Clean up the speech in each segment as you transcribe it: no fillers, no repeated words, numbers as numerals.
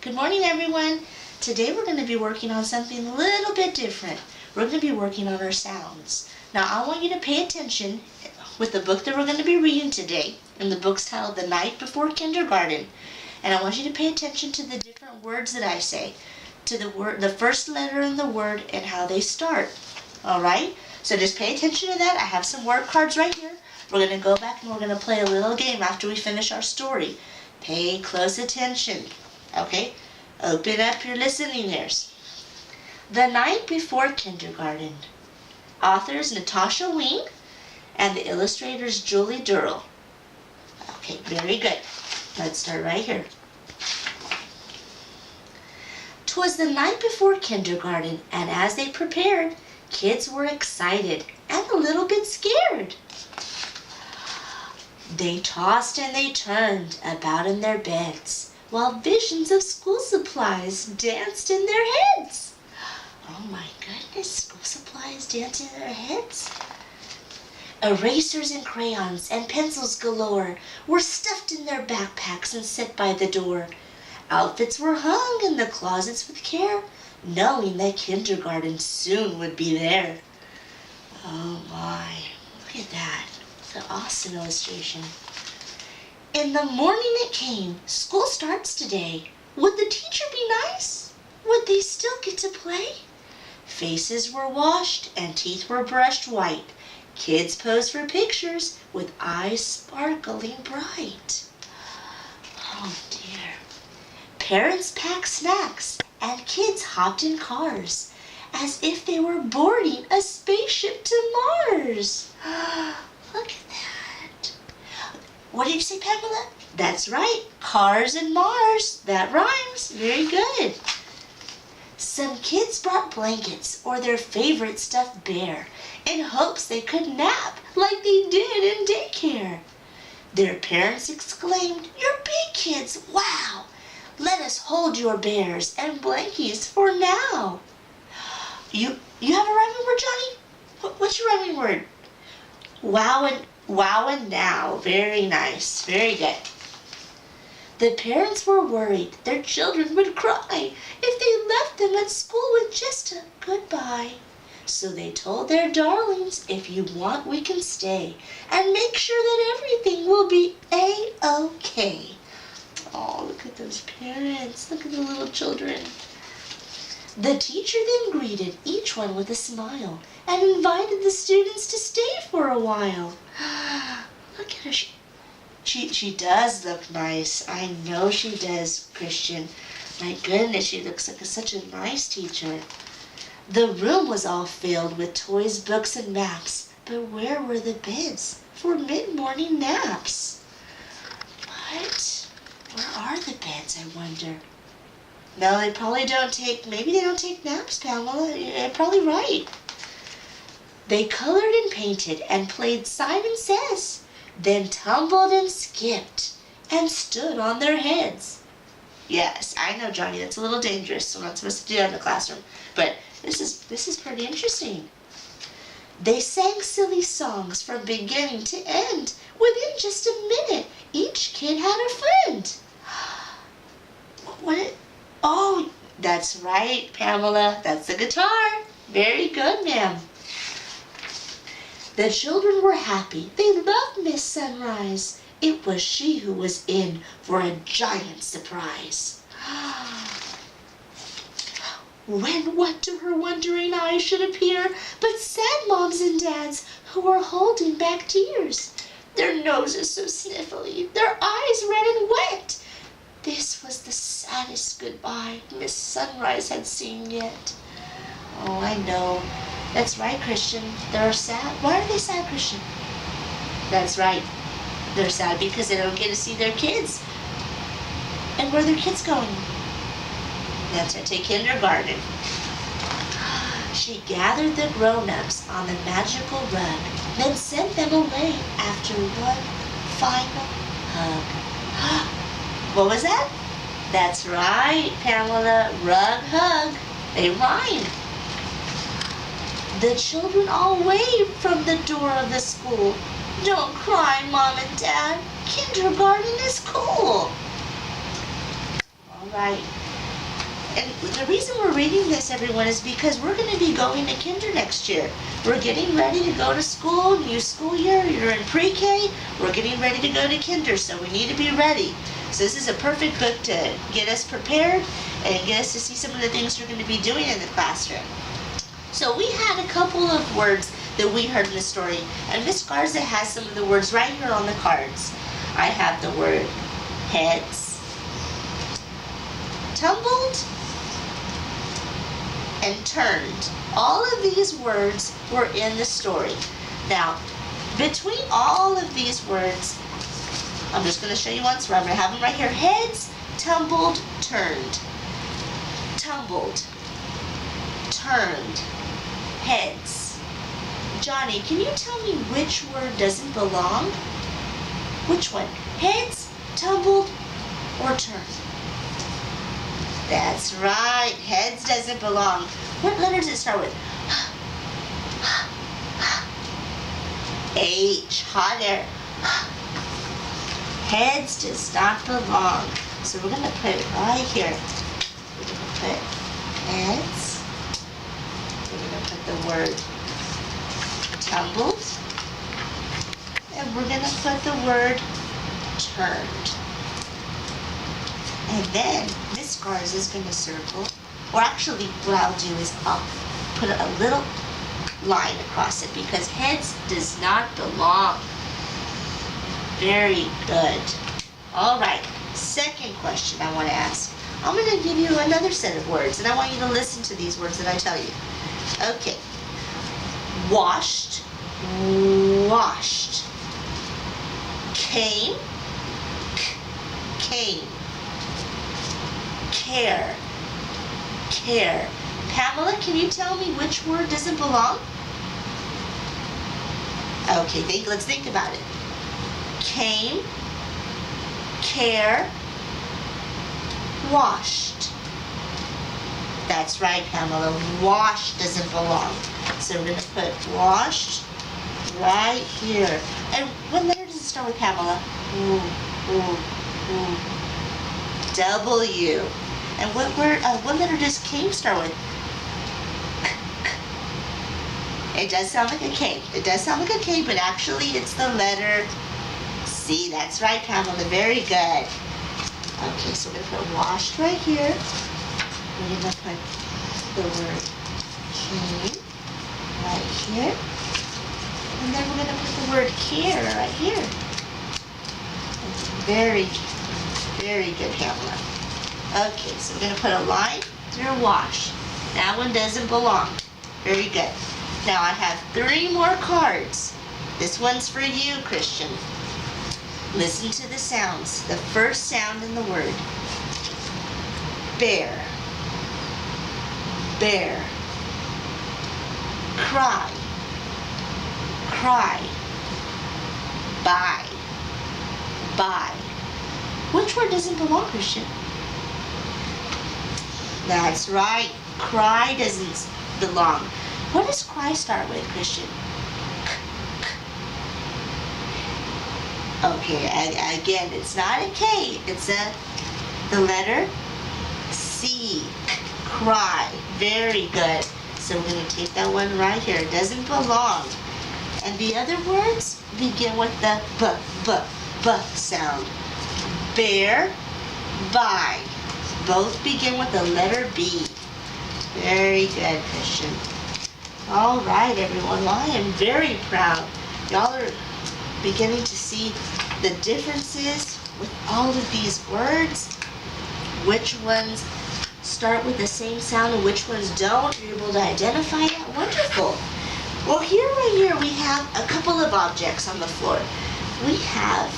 Good morning, everyone. Today we're going to be working on something a little bit different. We're going to be working on our sounds. Now, I want you to pay attention with the book that we're going to be reading today, and the book's titled The Night Before Kindergarten. And I want you to pay attention to the different words that I say, to the first letter in the word and how they start. All right? So just pay attention to that. I have some word cards right here. We're going to go back and we're going to play a little game after we finish our story. Pay close attention. Okay? Open up your listening ears. The Night Before Kindergarten. Authors Natasha Wing and the illustrators Julie Durrell. Okay, very good. Let's start right here. 'Twas the night before kindergarten, and as they prepared, kids were excited and a little bit scared. They tossed and they turned about in their beds, while visions of school supplies danced in their heads. Oh my goodness, school supplies dancing in their heads? Erasers and crayons and pencils galore were stuffed in their backpacks and set by the door. Outfits were hung in the closets with care, knowing that kindergarten soon would be there. Oh my, look at that. It's an awesome illustration. In the morning it came. School starts today. Would the teacher be nice? Would they still get to play? Faces were washed and teeth were brushed white. Kids posed for pictures with eyes sparkling bright. Oh dear. Parents packed snacks and kids hopped in cars as if they were boarding a spaceship to Mars. Look at that. What did you say, Pamela? That's right. Cars and Mars. That rhymes. Very good. Some kids brought blankets or their favorite stuffed bear in hopes they could nap like they did in daycare. Their parents exclaimed, "You're big kids, wow! Let us hold your bears and blankies for now." You have a rhyming word, Johnny? What's your rhyming word? Wow and now. Very nice. Very good. The parents were worried their children would cry if they left them at school with just a goodbye. So they told their darlings, if you want, we can stay and make sure that everything will be A-OK. Oh, look at those parents. Look at the little children. The teacher then greeted each one with a smile and invited the students to stay for a while. Look at her. She does look nice. I know she does, Christian. My goodness, she looks like such a nice teacher. The room was all filled with toys, books, and maps. But where were the beds for mid-morning naps? What? Where are the beds, I wonder? No, they probably don't take, maybe they don't take naps, Pamela. You're probably right. They colored and painted and played Simon Says, then tumbled and skipped and stood on their heads. Yes, I know, Johnny, that's a little dangerous. We're not supposed to do that in the classroom. But this is pretty interesting. They sang silly songs from beginning to end. Within just a minute, each kid had a friend. Oh, that's right, Pamela. That's the guitar. Very good, ma'am. The children were happy. They loved Miss Sunrise. It was she who was in for a giant surprise. When what to her wondering eyes should appear but sad moms and dads who were holding back tears, their noses so sniffly, their eyes red and wet. This was the saddest goodbye Miss Sunrise had seen yet. Oh, I know. That's right, Christian. They're sad. Why are they sad, Christian? That's right. They're sad because they don't get to see their kids. And where are their kids going? That's to kindergarten. She gathered the grown-ups on the magical rug, then sent them away after one final hug. What was that? That's right, Pamela. Rug, hug. They rhyme. The children all waved from the door of the school. Don't cry, Mom and Dad. Kindergarten is cool. All right. And the reason we're reading this, everyone, is because we're going to be going to kinder next year. We're getting ready to go to school, new school year. You're in pre-K. We're getting ready to go to kinder, so we need to be ready. So this is a perfect book to get us prepared and get us to see some of the things we're going to be doing in the classroom. So we had a couple of words that we heard in the story, and Miss Garza has some of the words right here on the cards. I have the word heads, tumbled, and turned. All of these words were in the story. Now, between all of these words, I'm just going to show you once. I'm going to have them right here. Heads, tumbled, turned. Tumbled, turned, heads. Johnny, can you tell me which word doesn't belong? Which one? Heads, tumbled, or turned? That's right. Heads doesn't belong. What letter does it start with? H. Hot air. Heads does not belong. So we're going to put it right here. We're going to put heads. We're going to put the word tumbled. And we're going to put the word turned. And then Miss Garza is going to circle, or actually what I'll do is I'll put a little line across it because heads does not belong. Very good. All right, second question I want to ask. I'm going to give you another set of words, and I want you to listen to these words that I tell you. Okay. Washed, washed. Came, came. Care, care. Pamela, can you tell me which word doesn't belong? Okay, let's think about it. Came, care, washed. That's right, Pamela. Washed doesn't belong. So we're going to put washed right here. And what letter does it start with, Pamela? Ooh, ooh, ooh. W. And what letter does came start with? It does sound like a K. It does sound like a K, but actually it's the letter C. That's right, Pamela. Very good. Okay, so we're going to put washed right here. We're going to put the word came right here. And then we're going to put the word care right here. Very, very good, Pamela. Okay, so we're going to put a line through wash. That one doesn't belong. Very good. Now I have 3 more cards. This one's for you, Christian. Listen to the sounds. The first sound in the word. Bear. Bear. Cry. Cry. Buy. Buy. Which word doesn't belong, Christian? That's right. Cry doesn't belong. What does cry start with, Christian? Okay, again, it's not a K. It's the letter C. Cry. Very good. So we're going to take that one right here. It doesn't belong. And the other words begin with the b sound. Bear, buy. Both begin with the letter B. Very good, Christian. All right, everyone. Well, I am very proud. Y'all are beginning to see the differences with all of these words. Which ones start with the same sound and which ones don't. You're able to identify that. Wonderful. Well, right here, we have a couple of objects on the floor. We have,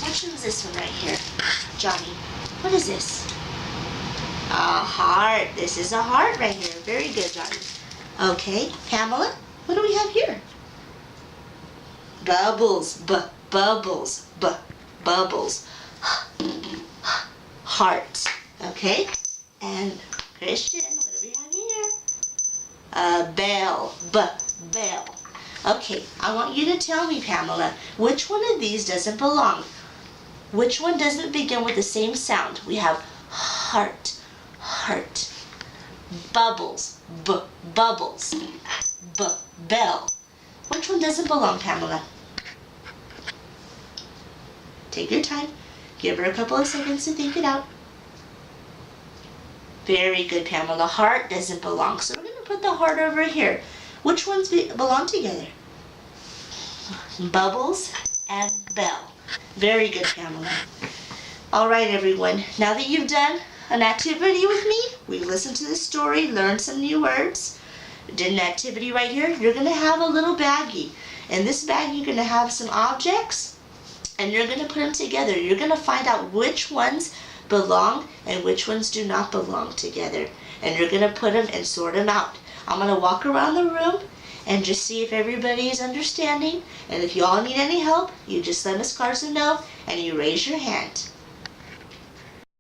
which one's this one right here? Johnny, what is this? A heart. This is a heart right here. Very good, Johnny. Okay, Pamela, what do we have here? Bubbles. Bubbles. Bubbles. Heart. Okay, and Christian, what do we have here? A bell. Bell. Okay, I want you to tell me, Pamela, which one of these doesn't belong? Which one doesn't begin with the same sound? We have heart. heart. Bubbles, bubbles. Bell. Which one doesn't belong, Pamela? Take your time. Give her a couple of seconds to think it out. Very good, Pamela. Heart doesn't belong. So we're going to put the heart over here. Which ones belong together? Bubbles and bell. Very good, Pamela. All right, everyone. Now that you've done an activity with me, we listened to the story, learned some new words, did an activity right here, you're going to have a little baggie. In this bag, you're going to have some objects, and you're going to put them together. You're going to find out which ones belong and which ones do not belong together. And you're going to put them and sort them out. I'm going to walk around the room and just see if everybody is understanding. And if you all need any help, you just let Miss Carson know and you raise your hand.